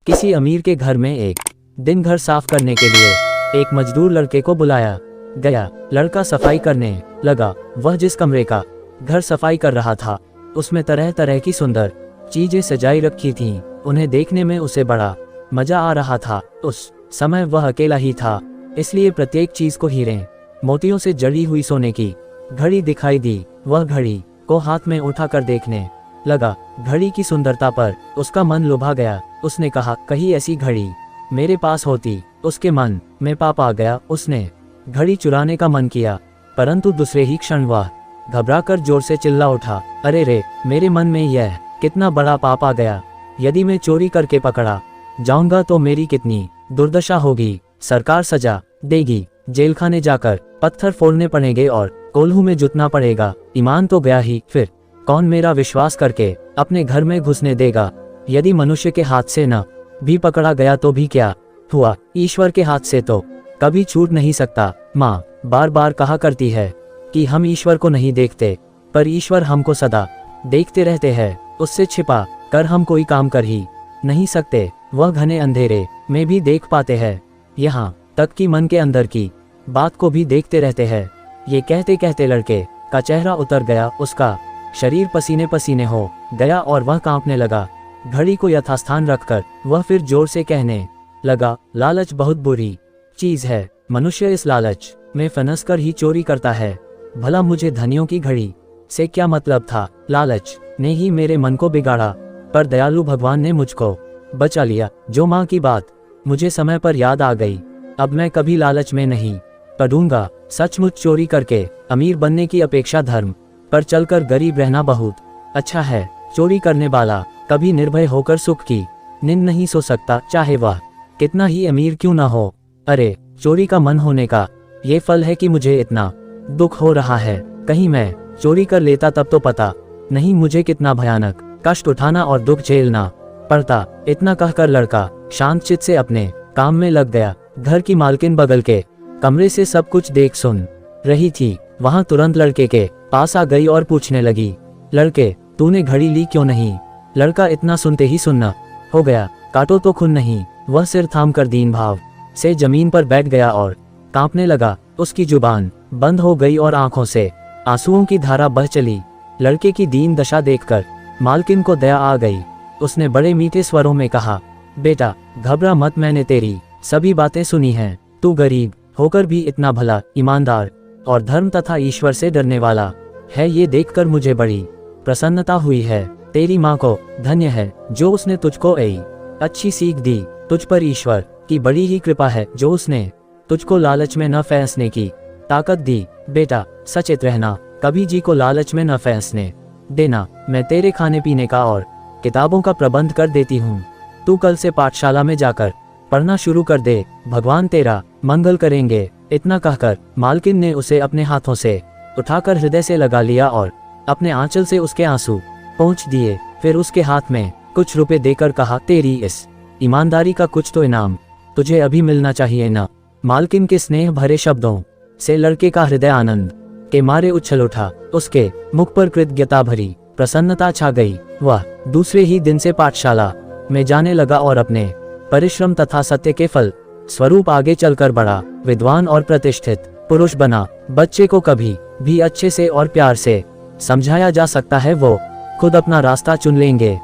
किसी अमीर के घर में एक दिन घर साफ करने के लिए एक मजदूर लड़के को बुलाया गया। लड़का सफाई करने लगा। वह जिस कमरे का घर सफाई कर रहा था उसमें तरह तरह की सुंदर चीजें सजाई रखी थीं। उन्हें देखने में उसे बड़ा मजा आ रहा था। उस समय वह अकेला ही था, इसलिए प्रत्येक चीज को हीरे मोतियों से जड़ी हुई सोने की घड़ी दिखाई दी। वह घड़ी को हाथ में उठाकर देखने लगा। घड़ी की सुंदरता पर उसका मन लुभा गया। उसने कहा, कहीं ऐसी घड़ी मेरे पास होती। उसके मन में पाप आ गया। उसने घड़ी चुराने का मन किया, परंतु दूसरे ही क्षण वह घबराकर जोर से चिल्ला उठा, अरे रे, मेरे मन में यह कितना बड़ा पाप आ गया। यदि मैं चोरी करके पकड़ा जाऊंगा तो मेरी कितनी दुर्दशा होगी। सरकार सजा देगी, जेल खाने जाकर पत्थर फोड़ने पड़ेंगे और कोल्हू में जुटना पड़ेगा। ईमान तो गया ही, फिर कौन मेरा विश्वास करके अपने घर में घुसने देगा। यदि मनुष्य के हाथ से न भी पकड़ा गया तो भी क्या हुआ, ईश्वर के हाथ से तो कभी छूट नहीं सकता। माँ बार बार कहा करती है कि हम ईश्वर को नहीं देखते, पर ईश्वर हमको सदा देखते रहते हैं। उससे छिपा कर हम कोई काम कर ही नहीं सकते। वह घने अंधेरे में भी देख पाते हैं, यहाँ तक कि मन के अंदर की बात को भी देखते रहते हैं। ये कहते कहते लड़के का चेहरा उतर गया। उसका शरीर पसीने पसीने हो गया और वह कांपने लगा। घड़ी को यथास्थान रखकर वह फिर जोर से कहने लगा, लालच बहुत बुरी चीज है। मनुष्य इस लालच में फंसकर ही चोरी करता है। भला मुझे धनियों की घड़ी से क्या मतलब था। लालच ने ही मेरे मन को बिगाड़ा, पर दयालु भगवान ने मुझको बचा लिया। जो माँ की बात मुझे समय पर याद आ गई। अब मैं कभी लालच में नहीं पड़ूंगा। सचमुच चोरी करके अमीर बनने की अपेक्षा धर्म पर चलकर गरीब रहना बहुत अच्छा है। चोरी करने वाला कभी निर्भय होकर सुख की नींद नहीं सो सकता, चाहे वह कितना ही अमीर क्यों ना हो। अरे, चोरी का मन होने का ये फल है कि मुझे इतना दुख हो रहा है। कहीं मैं चोरी कर लेता तब तो पता नहीं मुझे कितना भयानक कष्ट उठाना और दुख झेलना पड़ता। इतना कहकर लड़का शांत चित्त से अपने काम में लग गया। घर की मालकिन बगल के कमरे से सब कुछ देख सुन रही थी। वहां तुरंत लड़के के पास आ गई और पूछने लगी, लड़के, तूने घड़ी ली क्यों नहीं। लड़का इतना सुनते ही सुन्ना हो गया। काटो तो खून नहीं। वह सिर थाम कर दीन भाव से जमीन पर बैठ गया और कांपने लगा। उसकी जुबान बंद हो गई और आंखों से आंसुओं की धारा बह चली। लड़के की दीन दशा देखकर मालकिन को दया आ गई। उसने बड़े मीठे स्वरों में कहा, बेटा घबरा मत, मैंने तेरी सभी बातें सुनी हैं। तू गरीब होकर भी इतना भला, ईमानदार और धर्म तथा ईश्वर से डरने वाला है, ये देखकर मुझे बड़ी प्रसन्नता हुई है। तेरी माँ को धन्य है जो उसने तुझको अच्छी सीख दी। तुझ पर ईश्वर की बड़ी ही कृपा है जो उसने तुझको लालच में न फंसने की ताकत दी। बेटा सचेत रहना, कभी जी को लालच में न फंसने देना। मैं तेरे खाने पीने का और किताबों का प्रबंध कर देती हूँ। तू कल से पाठशाला में जाकर पढ़ना शुरू कर दे। भगवान तेरा मंगल करेंगे। इतना कहकर मालकिन ने उसे अपने हाथों से उठाकर हृदय से लगा लिया और अपने आंचल से उसके आंसू पोंछ दिए। फिर उसके हाथ में कुछ रुपए देकर कहा, तेरी इस ईमानदारी का कुछ तो इनाम तुझे अभी मिलना चाहिए ना। मालकिन के स्नेह भरे शब्दों से लड़के का हृदय आनंद के मारे उछल उठा। उसके मुख पर कृतज्ञता भरी प्रसन्नता छा गई। वह दूसरे ही दिन से पाठशाला में जाने लगा और अपने परिश्रम तथा सत्य के फल स्वरूप आगे चलकर बड़ा विद्वान और प्रतिष्ठित पुरुष बना। बच्चे को कभी भी अच्छे से और प्यार से समझाया जा सकता है, वो खुद अपना रास्ता चुन लेंगे।